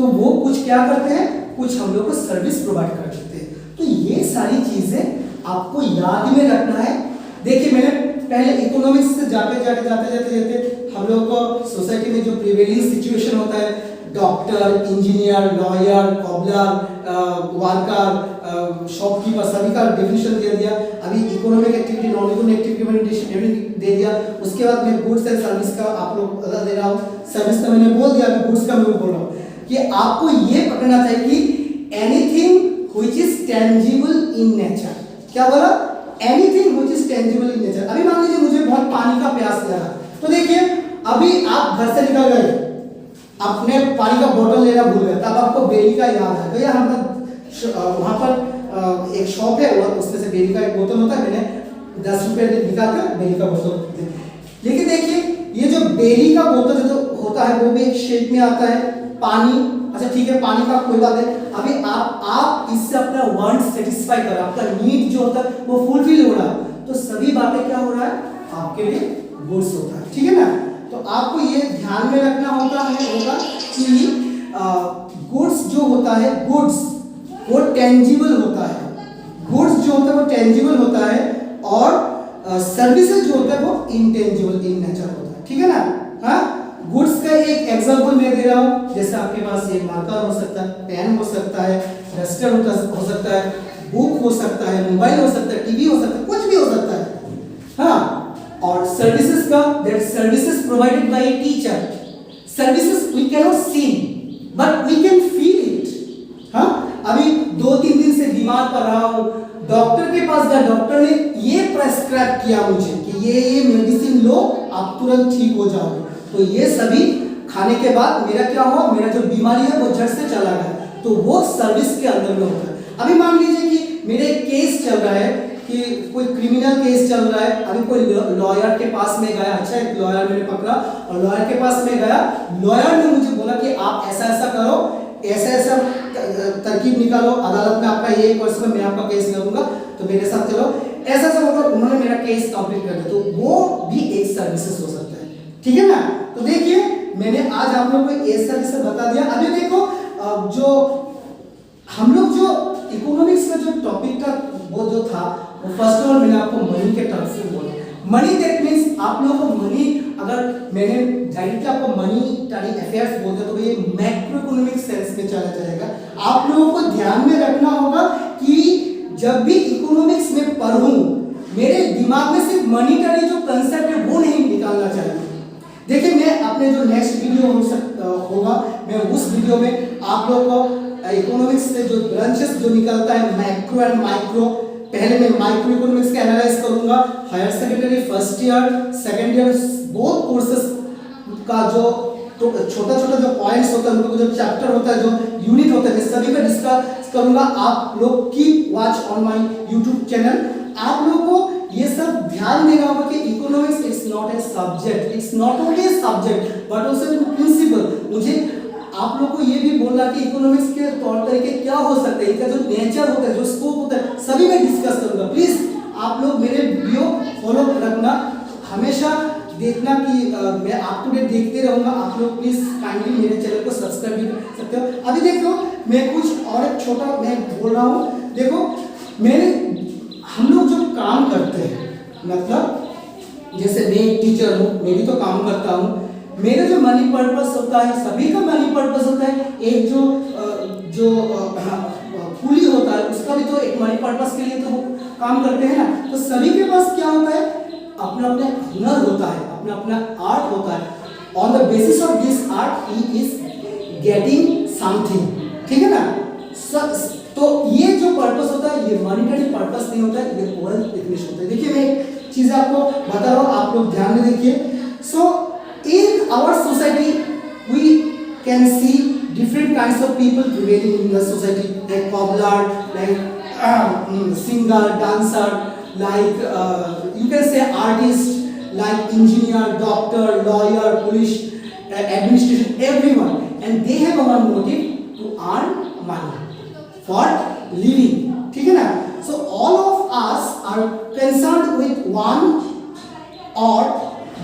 तो वो कुछ क्या करते हैं, कुछ हम लोग को सर्विस प्रोवाइड कर देते हैं। तो ये सारी चीजें आपको याद में रखना है। देखिए मैंने पहले इकोनॉमिक्स से जाते हम लोग को सोसाइटी में जो प्रिवेलिंग सिचुएशन होता है, doctor, engineer, lawyer, cobbler, worker, shopkeeper, सभी का डेफिनेशन दे दिया। अभी economic activity, non economic activity मैंने दे दिया। उसके बाद मैं गुड्स एंड सर्विस का आप लोग बता दे रहा हूँ। सर्विस का मैंने बोल दिया, अभी गुड्स का मैं बोल रहा हूँ कि आपको ये पकड़ना चाहिए कि anything which is tangible in nature. क्या बोला? Anything which is tangible in nature. अभी मान लीजिए मुझे बहुत पानी का प्यास लगा, तो देखिए अभी आप घर से निकल गए, अपने पानी का बोतल लेना भूल गए, तब आपको बेली का याद है। तो यार हम वहाँ पर एक शॉप है और उसमें से बेली का एक बोतल होता है, मैंने 10 रुपये निकाल कर बेली का बोतल। लेकिन देखिए ये जो बेली का बोतल जो होता है वो भी एक शेप में आता है, पानी। अच्छा ठीक है, पानी का कोई बात नहीं। अभी आप इससे अपना वांट सेटिस्फाई कर, आपका नीड जो होता है वो फुलफिल हो रहा है, तो सभी बातें क्या हो रहा है आपके लिए गुड्स होता है। ठीक है ना? तो आपको ये ध्यान में रखना होगा कि गुड्स जो होता है, गुड्स वो टेंजिबल होता है, गुड्स जो होता है वो टेंजिबल होता है, और सर्विसेज जो होता है वो इंटेंजिबल इन नेचर होता है। ठीक है ना? हाँ, गुड्स का एक एग्जांपल मैं दे रहा हूँ, जैसे आपके पास एक मार्कर हो सकता है, पेन हो सकता है, रजिस्टर हो सकता है, बुक हो सकता है, मोबाइल हो सकता है, टीवी हो सकता है, कुछ भी हो सकता है। हाँ, और सर्विसेज का, that services provided by a teacher, services we can not see but we can feel it. हाँ, अभी 2-3 दिन से बीमार पड़ रहा हूँ, डॉक्टर के पास गया, डॉक्टर ने ये प्रेस्क्राइब किया मुझे कि ये मेडिसिन लो, आप तुरंत ठीक हो जाओगे। तो ये सभी खाने के बाद मेरा क्या हुआ, मेरा जो बीमारी है वो जड़ से चला गया। तो वो सर्विस के अंदर में होता है। अभी मान लीजिए कि मेरे केस चल रहा है, कि कोई क्रिमिनल केस चल रहा है, अभी कोई लॉयर के पास में गया, अच्छा एक लॉयर मैंने पकड़ा और लॉयर के पास में गया, लॉयर ने मुझे बोला कि आप ऐसा ऐसा करो, ऐसा ऐसा तरकीब निकालो, अदालत में आपका ये क्वेश्चन, मैं आपका केस लूंगा, तो मेरे साथ चलो, ऐसा ऐसा होगा। उन्होंने मेरा केस कंप्लीट कर दिया। तो वो भी एक सर्विसेज हो सकता है। ठीक है ना? तो देखिए मैंने आज आप लोगों को ये सर्विसेज बता दिया। अभी देखो जो हम लोग जो इकोनॉमिक्स का जो टॉपिक का वो जो था, वो फर्स्ट ऑफ ऑल मैंने आपको मनी के टर्म से बोला। मनी दैट मींस आप लोगों को मनी, अगर मैंने डायरेक्टली आपको मनीटरी अफेयर्स बोलते तो ये मैक्रो इकोनॉमिक सेंस में चला जाएगा। आप लोगों को ध्यान में रखना होगा कि जब भी इकोनॉमिक्स में पढ़ूं, मेरे दिमाग में सिर्फ मनीटरी जो कंसेप्ट है वो नहीं निकालना चाहिए। देखिए मैं अपने जो नेक्स्ट वीडियो होगा, मैं उस वीडियो में आप लोगों को इकोनॉमिक्स से जो ब्रांचेस जो निकलता है, मैक्रो एंड माइक्रो, पहले मैं माइक्रो इकोनॉमिक्स का एनालाइज करूंगा, higher secondary first year second year both courses का जो छोटा छोटा जो पॉइंट्स होता है, उनको जो चैप्टर होता है, जो यूनिट होता है, सभी का डिस्कस करूंगा। आप लोग keep watch on my YouTube channel. आप लोगों को ये सब ध्यान देना होगा कि economics it's not a subject, it's not only a subject but also in principle. मुझे आप लोग को ये भी बोलना कि इकोनॉमिक्स के तौर तरीके क्या हो सकते हैं, इनका जो नेचर होता है, जो स्कोप होता है, सभी मैं डिस्कस करूंगा। प्लीज आप लोग मेरे वीडियो फॉलो रखना, हमेशा देखना कि मैं आप टू डेट देखते रहूंगा। आप लोग प्लीज काइंडली मेरे चैनल को सब्सक्राइब भी कर सकते हो। अभी देखो मैं कुछ और एक छोटा मैं बोल रहा हूँ। देखो हम लोग जो काम करते हैं, मतलब जैसे मैं एक टीचर हूँ, मैं भी तो काम करता हूँ, मेरा जो मनी पर्पस होता है, सभी का मनी पर्पस होता है। एक जो कूली होता है उसका भी तो एक मनी पर्पस के लिए तो काम करते हैं ना। तो सभी के पास क्या होता है, अपना अपना हुनर होता है, अपना अपना आर्ट होता है। On the basis of this art he is getting something. ठीक है ना? तो ये जो पर्पस होता है ये मॉनिटरी पर्पस नहीं होता है, ये वेल्थ डेफिनेशन होता है। देखिए मैं एक चीज आपको बता रहा हूँ, आप लोग ध्यान में देखिए। सो in our society we can see different kinds of people prevailing in the society, like cobbler, like singer, dancer, like you can say artist, like engineer, doctor, lawyer, police, administration, everyone, and they have one motive to earn money for living. ठीक है ना? So all of us are concerned with one or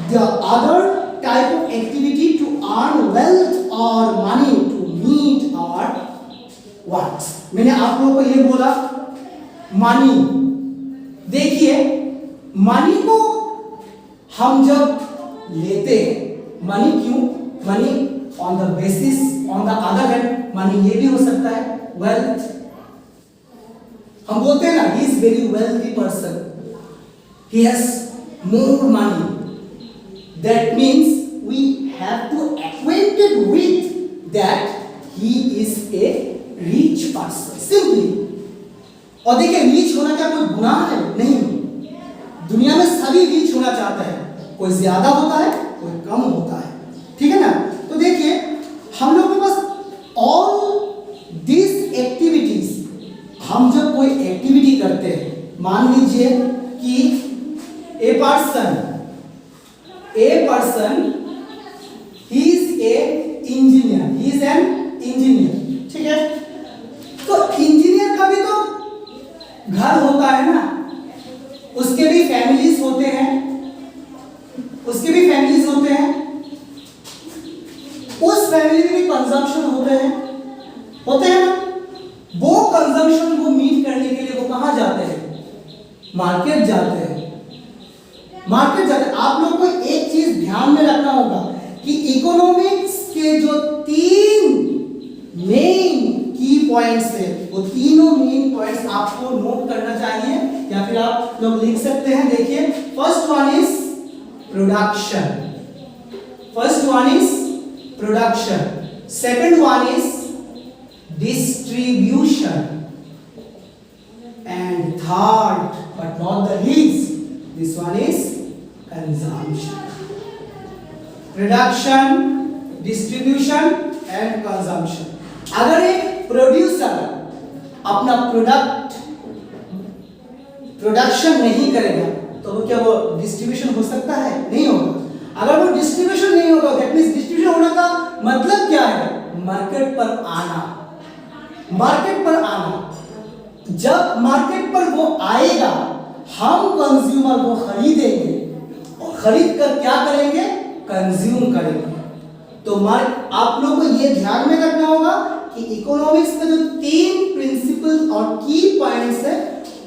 the other type of activity to earn wealth or money to meet what? मैंने आप लोगों को ये बोला money. देखिए मनी को हम जब लेते हैं, मनी क्यों, money on the basis, on the other hand money ये भी हो सकता है वेल्थ। हम बोलते हैं ना he is very wealthy person, he has more money, that means we have to acquainted with that he is a rich person simply। और देखिए रीच होना क्या कोई गुनाह है? नहीं, दुनिया में सभी रीच होना चाहते हैं, कोई ज्यादा होता है कोई कम होता है, ठीक है ना। तो देखिए हम लोग के पास ऑल दिस एक्टिविटीज, हम जब कोई एक्टिविटी करते हैं, मान लीजिए कि a person he is a engineer, he is an engineer, ठीक है। तो इंजीनियर का भी तो घर होता है ना, उसके भी फैमिलीज होते हैं, उसके भी फैमिलीज होते हैं, उस फैमिली में भी कंजम्पशन होते हैं ना। वो कंजम्पशन को मीट करने के लिए वो कहां जाते हैं? मार्केट जाते हैं, मार्केट जाते हैं। आप लोग को एक चीज ध्यान में रखना होगा कि इकोनॉमिक्स के जो 3 मेन की पॉइंट्स है, वो तीनों मेन पॉइंट्स आपको नोट करना चाहिए, या फिर आप लोग लिख सकते हैं। देखिए first one is production, second one is distribution, and third but not the least, this one is consumption। production, distribution and consumption। अगर एक प्रोड्यूसर अपना प्रोडक्शन नहीं करेगा तो वो क्या वो डिस्ट्रीब्यूशन हो सकता है? नहीं होगा। अगर वो डिस्ट्रीब्यूशन नहीं होगा, दैट मींस डिस्ट्रीब्यूशन होने का मतलब क्या है? मार्केट पर आना, मार्केट पर आना। जब मार्केट पर वो आएगा, हम कंज्यूमर वो खरीदेंगे, और खरीद कर क्या करेंगे? कंज्यूम करेंगे। तो आप लोगों को ये ध्यान में रखना होगा कि इकोनॉमिक्स में जो 3 प्रिंसिपल और की पॉइंट्स है,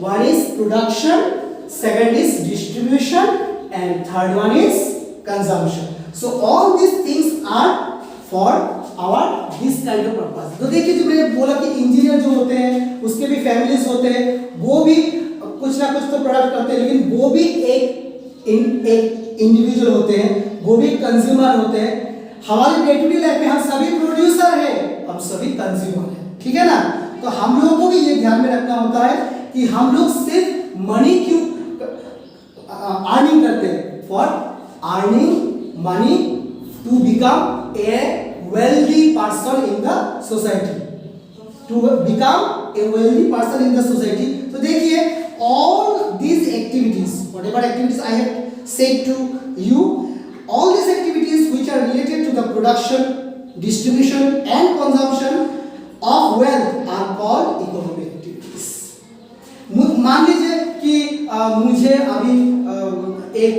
one is production, second is distribution and third one is consumption. So all this things are for our this kind of purpose. तो देखिए जो मैंने बोला कि इंजीनियर जो होते हैं उसके भी फैमिलीज होते हैं, वो भी कुछ ना कुछ तो प्रोडक्ट करते हैं, लेकिन वो भी एक इंडिविजुअल होते हैं, वो भी कंज्यूमर होते हैं। हमारे डे टू डे लाइफ में हम सभी प्रोड्यूसर हैं, हम सभी कंज्यूमर हैं, ठीक है ना। तो हम लोगों को भी ये ध्यान में रखना होता है कि हम लोग सिर्फ मनी क्यों अर्निंग करते हैं? For earning money to become a wealthy person in the society, to become a wealthy person in the society। तो देखिए all these activities, whatever activities I have said to you, all these activities which are related to the production, distribution and consumption of wealth are called economic activities। मान लीजिए कि मुझे अभी एक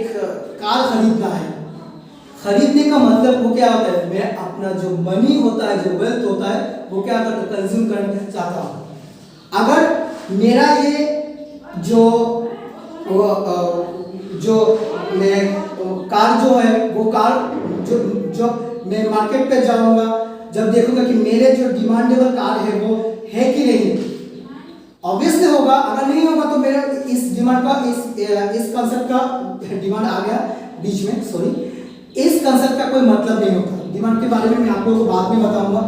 car खरीदना है। खरीदने का मतलब वो क्या होता है? मैं अपना जो मनी होता है, जो वेल्थ होता है, वो क्या करता है? कंज्यूम करना चाहता हूँ। अगर मेरा ये जो मैं कार जो है, वो कार जो मैं मार्केट पे जाऊंगा, जब देखूंगा कि मेरे जो डिमांडेबल कार है वो है कि नहीं, ऑब्वियसली होगा। अगर नहीं होगा तो मेरा इस डिमांड का इस कंसेप्ट का डिमांड आ गया बीच में, सॉरी, इस कंसेप्ट का कोई मतलब नहीं होता। डिमांड के बारे में मैं आप लोगों को बाद में बताऊंगा,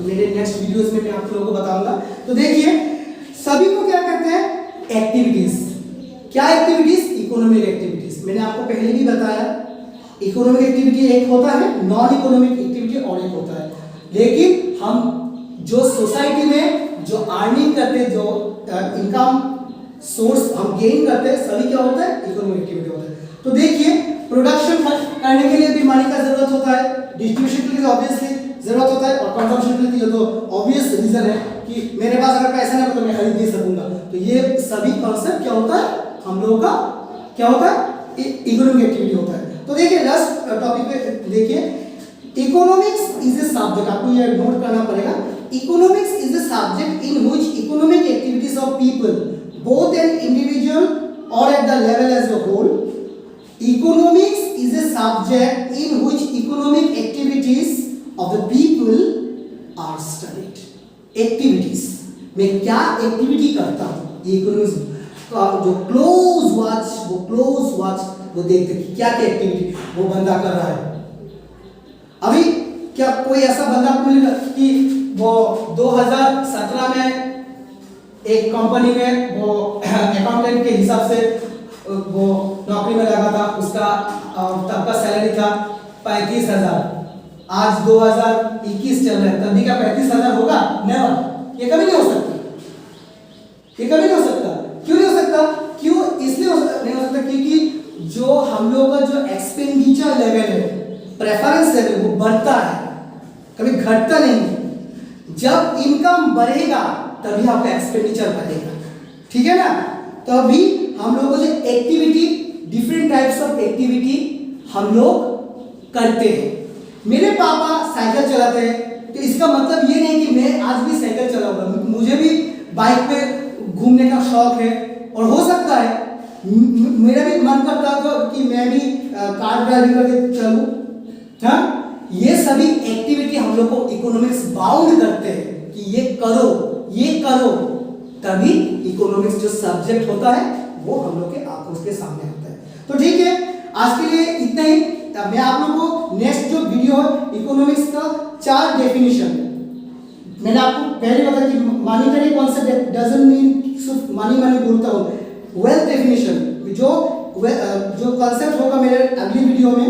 मेरे नेक्स्ट वीडियोस में मैं आप लोगों को बताऊंगा। तो देखिए सभी को क्या करते हैं? एक्टिविटीज। क्या एक्टिविटीज? Economic activities. मैंने आपको पहले भी बताया, इकोनॉमिक एक्टिविटी एक होता है, नॉन इकोनॉमिक एक्टिविटी और एक होता है। लेकिन हम जो सोसाइटी में जो अर्निंग करते हैं, जो इनकम सोर्स हम गेन करते हैं, सभी क्या होता है? इकोनॉमिक एक्टिविटी होता है। तो देखिए प्रोडक्शन करने के लिए भी मनी का जरूरत होता है, डिस्ट्रीब्यूशन के लिए ऑब्वियसली जरूरत होता है, और कंजम्पशन के लिए तो ऑब्वियस रीजन है कि मेरे पास अगर पैसा नहीं हो तो मैं खरीद नहीं सकूंगा। तो ये सभी कॉन्सेप्ट क्या होता है? हम लोगों का क्या होता है? इकोनॉमिक एक्टिविटी होता है। तो देखिए लास्ट टॉपिक पे देखिए, इकोनॉमिक्स इज ए सब्जेक्ट, आपको ये नोट करना पड़ेगा। Economics is the subject in which economic activities of people both an individual और at the level as a whole. Economics is a subject in which economic activities of the people are studied. Activities मैं क्या activity करता हूँ, economics का जो close watch वो देखते कि क्या क्या एक्टिविटी वो बंदा कर रहा है. अभी क्या कोई ऐसा बंदा को मिलेगा कि वो 2017 में एक कंपनी में वो अकाउंटेंट के हिसाब से वो नौकरी में लगा था, उसका तब का सैलरी था 35,000. आज 2021 चल रहा है, तभी का 35,000 होगा? नेवर. ये कभी नहीं हो सकता. ये कभी नहीं हो सकता. क्यों नहीं हो सकता? क्यों इसलिए नहीं हो सकता क्योंकि जो हम लोग का जो एक्सपेंडिचर लेवल है, प्रेफरेंस लेवल, वो बढ़ता है, कभी घटता नहीं. जब इनकम बढ़ेगा तभी आपका एक्सपेंडिचर बढ़ेगा. ठीक है ना? तभी हम लोग को जो activity, different types of activity हम लोग करते हैं. मेरे पापा साइकिल चलाते हैं, तो इसका मतलब ये नहीं कि मैं आज भी साइकिल चलाऊंगा. मुझे भी बाइक पे घूमने का शौक है, और हो सकता है मेरा भी मन करता था कि मैं भी कार ड्राइविंग करके चलूं. हाँ, ये सभी एक्टिविटी हम लोग को इकोनॉमिक्स बाउंड करते हैं कि ये करो, ये करो. तभी इकोनॉमिक्स जो सब्जेक्ट होता है वो हम लोग के आंखों के सामने होता है. तो ठीक है, आज के लिए इतना ही. मैं आप लोगों को नेक्स्ट जो वीडियो है इकोनॉमिक्स का 4 डेफिनेशन, मैंने आपको पहले बताया कि मॉनेटरी कॉन्सेप्ट डजंट मीन सिर्फ मनी बोलता हूँ. वेल्थ डेफिनेशन जो कॉन्सेप्ट होगा मेरे अगली वीडियो में.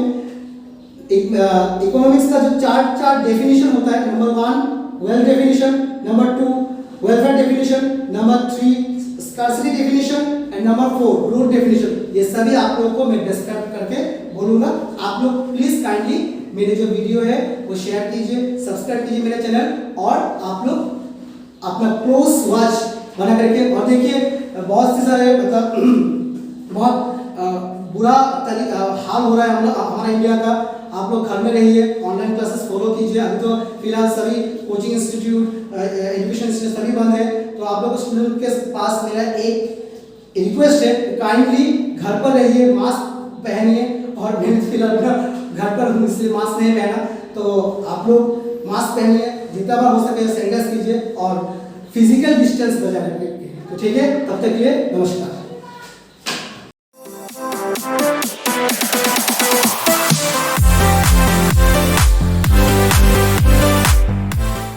इकोनॉमिक्स का जो चार डेफिनेशन होता है, number 1 wealth definition, number 2 welfare definition, number 3 scarcity definition and number 4 root definition. ये सभी आप लोगों को मैं डिस्क्राइब करके बोलूंगा. आप लोग प्लीज काइंडली मेरे जो वीडियो है वो शेयर कीजिए, सब्सक्राइब कीजिए मेरे चैनल, और आप लोग अपना क्लोज वॉच बना करके. और देखिए बहुत से सारे मतलब बहुत बुरा हाल हो रहा है हमारा इंडिया का. आप लोग घर में रहिए, ऑनलाइन क्लासेस फॉलो कीजिए. अभी तो फिलहाल सभी कोचिंग इंस्टीट्यूट, एजुकेशन इंस्टीट्यूट सभी बंद है. तो आप लोग स्टूडेंट के पास मेरा एक रिक्वेस्ट है, काइंडली घर पर रहिए, मास्क पहनिए. और मैं फिलहाल घर पर हूँ इसलिए मास्क नहीं पहना. तो आप लोग मास्क पहनिए, जितना बार हो सके सैनिटाइज कीजिए और फिजिकल डिस्टेंस बजाय रखिए. तो ठीक है, तब तक के लिए नमस्कार.